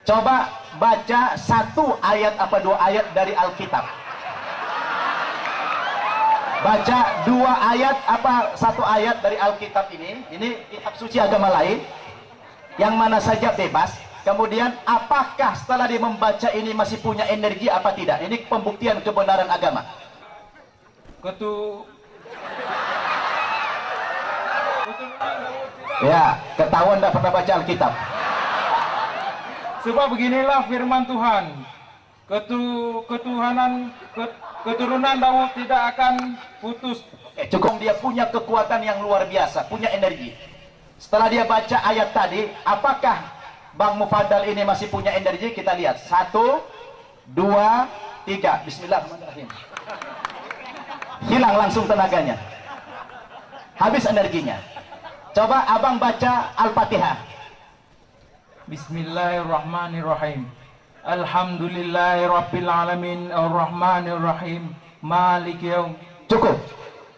Coba baca satu ayat apa dua ayat dari Alkitab. Baca dua ayat apa satu ayat dari Alkitab ini kitab suci agama lain, yang mana saja bebas. Kemudian apakah setelah dia membaca ini masih punya energi apa tidak? Ini pembuktian kebenaran agama. Ya, ketahuan tidak pernah baca Alkitab. Sebab beginilah firman Tuhan, keturunan Daud tidak akan putus. Cukup dia punya kekuatan yang luar biasa, punya energi. Setelah dia baca ayat tadi, apakah Bang Mufadal ini masih punya energi? Kita lihat. 1, 2, 3. Bismillahirrahmanirrahim. Hilang langsung tenaganya. Habis energinya. Coba abang baca Al-Fatihah. Bismillahirrahmanirrahim. Alhamdulillahirabbil alamin arrahmanirrahim maliki yaum. Cukup.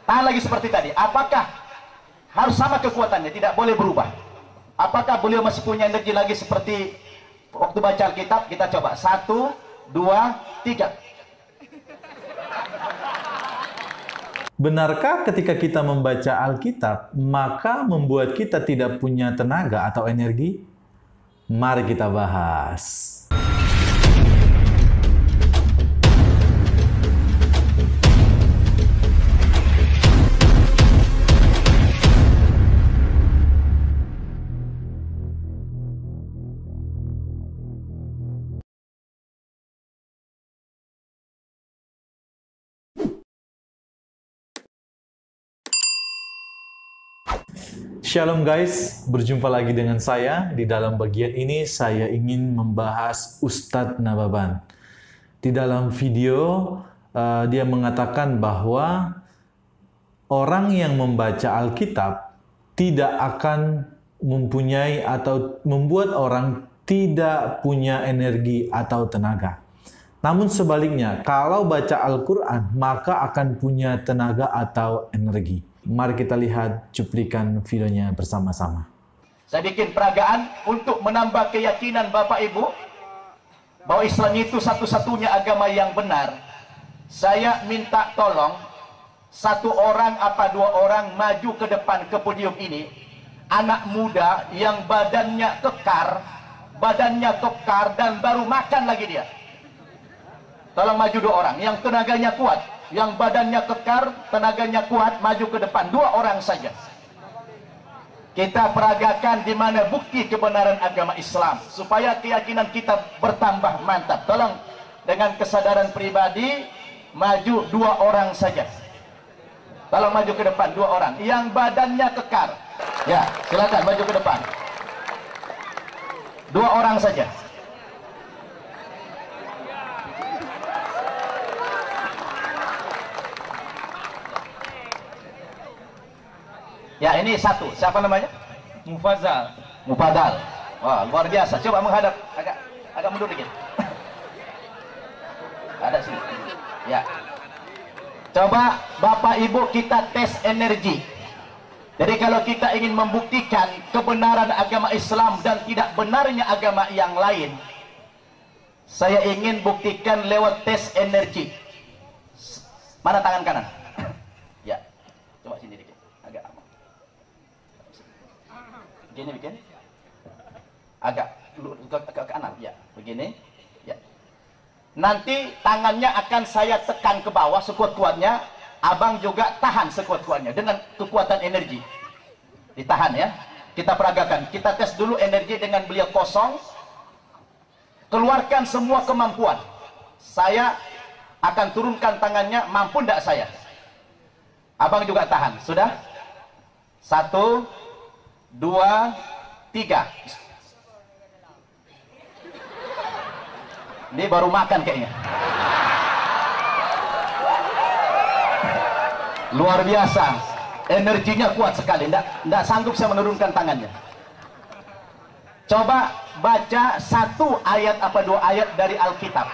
Tahan lagi seperti tadi. Apakah harus sama kekuatannya, tidak boleh berubah? Apakah beliau masih punya energi lagi seperti waktu baca Alkitab? Kita coba. 1, 2, 3. Benarkah ketika kita membaca Alkitab, maka membuat kita tidak punya tenaga atau energi? Mari kita bahas. Shalom guys, berjumpa lagi dengan saya. Di dalam bagian ini saya ingin membahas Ustadz Nababan. Di dalam video dia mengatakan bahwa orang yang membaca Alkitab tidak akan mempunyai atau membuat orang tidak punya energi atau tenaga. Namun sebaliknya, kalau baca Al-Quran maka akan punya tenaga atau energi. Mari kita lihat cuplikan videonya bersama-sama. Saya bikin peragaan untuk menambah keyakinan Bapak Ibu bahwa Islam itu satu-satunya agama yang benar. Saya minta tolong satu orang apa dua orang maju ke depan ke podium ini, anak muda yang badannya kekar dan baru makan lagi dia. Tolong maju dua orang yang tenaganya kuat, yang badannya kekar, tenaganya kuat, maju ke depan. Dua orang saja. Kita peragakan di mana bukti kebenaran agama Islam, supaya keyakinan kita bertambah mantap. Tolong dengan kesadaran pribadi, maju dua orang saja. Tolong maju ke depan dua orang yang badannya kekar. Ya, silakan maju ke depan. Dua orang saja. Ya, ini satu. Siapa namanya? Mufazal. Mufadal. Wah, luar biasa. Coba menghadap agak mundur dikit. Ada sini. Ya. Coba Bapak Ibu kita tes energi. Jadi kalau kita ingin membuktikan kebenaran agama Islam dan tidak benarnya agama yang lain, saya ingin buktikan lewat tes energi. Mana tangan kanan? Ya. Coba sini dikit. Begini bikin agak ke kanan, ya begini, ya. Nanti tangannya akan saya tekan ke bawah sekuat-kuatnya, abang juga tahan sekuat-kuatnya dengan kekuatan energi, ditahan ya. Kita peragakan, kita tes dulu energi dengan beliau kosong, keluarkan semua kemampuan. Saya akan turunkan tangannya, mampu tidak saya? Abang juga tahan, sudah? 1, 2, 3. Ini baru makan kayaknya. Luar biasa. Energinya kuat sekali. Nggak sanggup saya menurunkan tangannya. Coba baca satu ayat apa dua ayat dari Alkitab.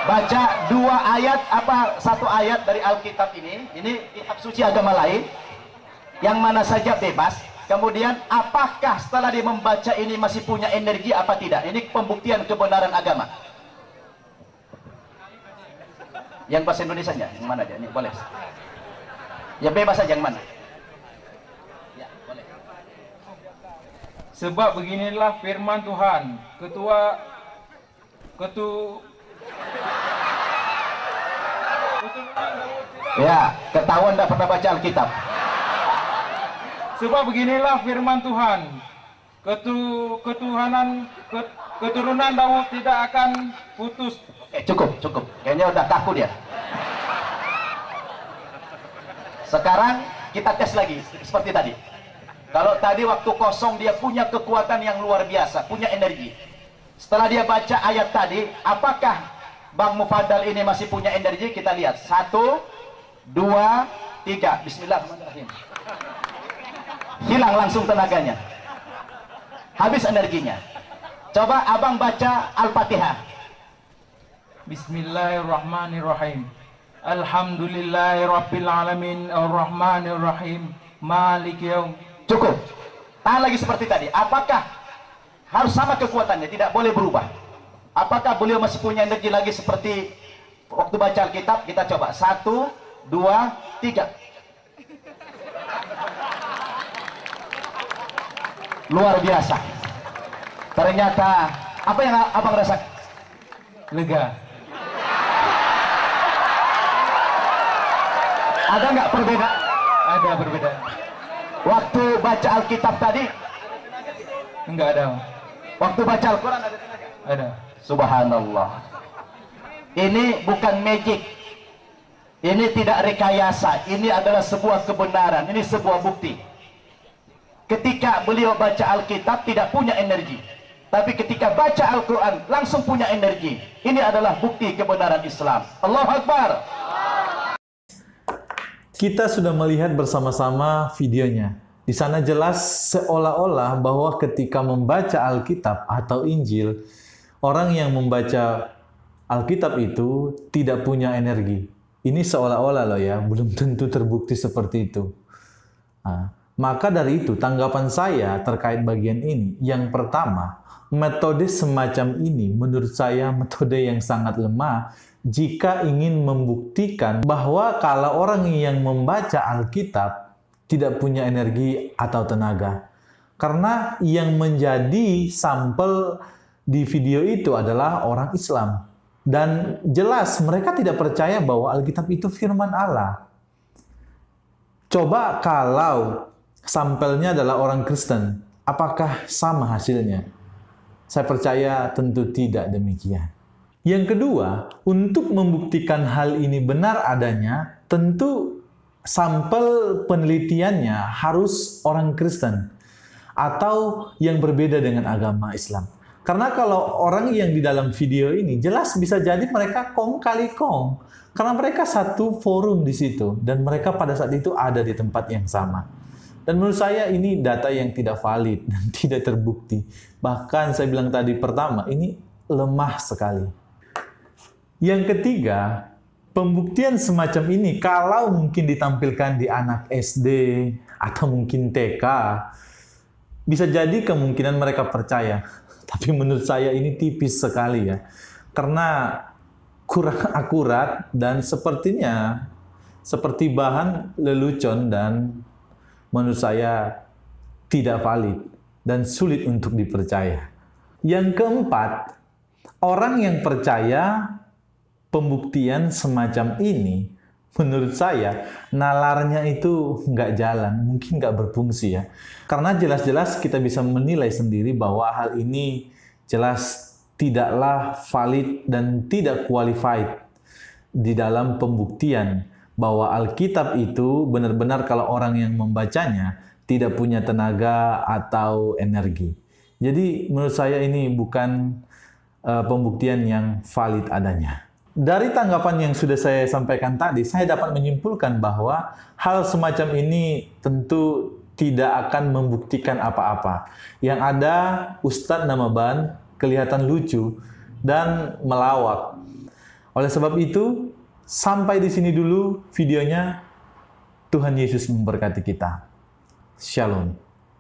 Baca dua ayat apa satu ayat dari Alkitab ini kitab suci agama lain, yang mana saja bebas. Kemudian apakah setelah dia membaca ini masih punya energi apa tidak? Ini pembuktian kebenaran agama. Yang bahasa Indonesia nya, yang mana aja? Ini boleh. Ya bebas aja yang mana. Ya, boleh. Sebab beginilah firman Tuhan, Ya, ketahuan tidak pernah baca Alkitab. sebab beginilah firman Tuhan, keturunan Daud tidak akan putus. Cukup. Kayaknya udah kaku dia. Sekarang kita tes lagi seperti tadi. Kalau tadi waktu kosong dia punya kekuatan yang luar biasa, punya energi. Setelah dia baca ayat tadi, apakah Bang Mufadal ini masih punya energi? Kita lihat. 1, 2, 3. Bismillahirrahmanirrahim. Hilang langsung tenaganya. Habis energinya. Coba abang baca Al-Fatihah. Bismillahirrahmanirrahim. Alhamdulillahirabbil alamin arrahmanir rahim maliki yaum. Cukup. Tahan lagi seperti tadi. Apakah harus sama kekuatannya, tidak boleh berubah? Apakah beliau masih punya energi lagi seperti waktu baca Alkitab? Kita coba. 1, 2, 3. Luar biasa. Ternyata apa yang abang rasakan? Lega. Ada nggak perbedaan? Ada perbedaan. Waktu baca Alkitab tadi, Enggak ada. waktu baca Al-Quran ada tenaga? Ada. Subhanallah. Ini bukan magic. Ini tidak rekayasa. Ini adalah sebuah kebenaran. Ini sebuah bukti. Ketika beliau baca Alkitab tidak punya energi, tapi ketika baca Al-Quran langsung punya energi. Ini adalah bukti kebenaran Islam. Allahu Akbar. Kita sudah melihat bersama-sama videonya. Di sana jelas seolah-olah bahwa ketika membaca Alkitab atau Injil, orang yang membaca Alkitab itu tidak punya energi. Ini seolah-olah loh ya, belum tentu terbukti seperti itu. Nah, maka dari itu tanggapan saya terkait bagian ini, yang pertama, metode semacam ini menurut saya metode yang sangat lemah jika ingin membuktikan bahwa kalau orang yang membaca Alkitab tidak punya energi atau tenaga. Karena yang menjadi sampel di video itu adalah orang Islam. Dan jelas mereka tidak percaya bahwa Alkitab itu firman Allah. Coba kalau sampelnya adalah orang Kristen, apakah sama hasilnya? Saya percaya tentu tidak demikian. Yang kedua, untuk membuktikan hal ini benar adanya, tentu sampel penelitiannya harus orang Kristen atau yang berbeda dengan agama Islam. Karena kalau orang yang di dalam video ini jelas bisa jadi mereka kong kali kong, karena mereka satu forum di situ dan mereka pada saat itu ada di tempat yang sama. Dan menurut saya ini data yang tidak valid dan tidak terbukti. Bahkan saya bilang tadi pertama, ini lemah sekali. Yang ketiga, pembuktian semacam ini kalau mungkin ditampilkan di anak SD atau mungkin TK, bisa jadi kemungkinan mereka percaya. Tapi menurut saya ini tipis sekali ya. Karena kurang akurat dan sepertinya seperti bahan lelucon dan menurut saya tidak valid dan sulit untuk dipercaya. Yang keempat, orang yang percaya pembuktian semacam ini, menurut saya, nalarnya itu nggak jalan, mungkin nggak berfungsi ya. Karena jelas-jelas kita bisa menilai sendiri bahwa hal ini jelas tidaklah valid dan tidak qualified di dalam pembuktian bahwa Alkitab itu benar-benar kalau orang yang membacanya tidak punya tenaga atau energi. Jadi menurut saya ini bukan pembuktian yang valid adanya. Dari tanggapan yang sudah saya sampaikan tadi, saya dapat menyimpulkan bahwa hal semacam ini tentu tidak akan membuktikan apa-apa. Yang ada Ustadz Namaban kelihatan lucu dan melawak. Oleh sebab itu, sampai di sini dulu videonya. Tuhan Yesus memberkati kita. Shalom.